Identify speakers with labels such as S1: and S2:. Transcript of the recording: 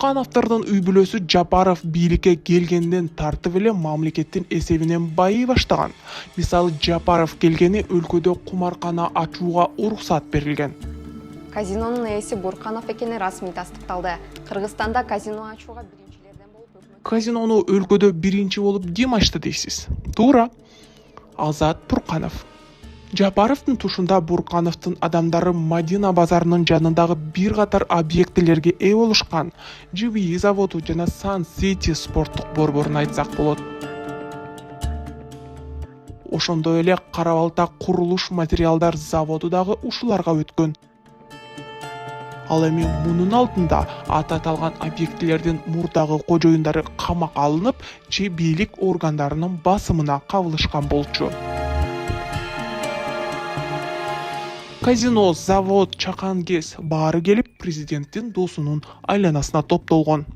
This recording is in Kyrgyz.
S1: Буркановдордун үй бүлөсү Жапаров бийликке келгенден тартып эле мамлекеттин эсебинен байый баштаган. Мисалы Жапаров келгени өлкөдө кумаркана ачууга уруксат берилген.
S2: Казинонун ээси Бурканов экени расмий тастыкталды. Кыргызстанда казино ачууга биринчилерден болуп
S1: Казинону өлкөдө биринчи болуп ким ачты дейсиз? Туура. Азат Бурканов. Жапаровдун тушунда Буркановдун адамдары Мадина базарынын жанындагы бир катар объектилерге ээ болушкан. ЖВИ заводу жана Сан Сити спорттук борборун айтсак болот. Ошондой эле Кара Балта курулуш материалдар заводу дагы ушуларга өткөн. Ал эми мунун алдында аты аталган объектилердин мурдагы кожоюндары камакка алынып, же бийлик органдарынын басымына кабылышкан болчу. Казино, завод, чакан кез баары келип президенттин досунун айланасына топтолгон.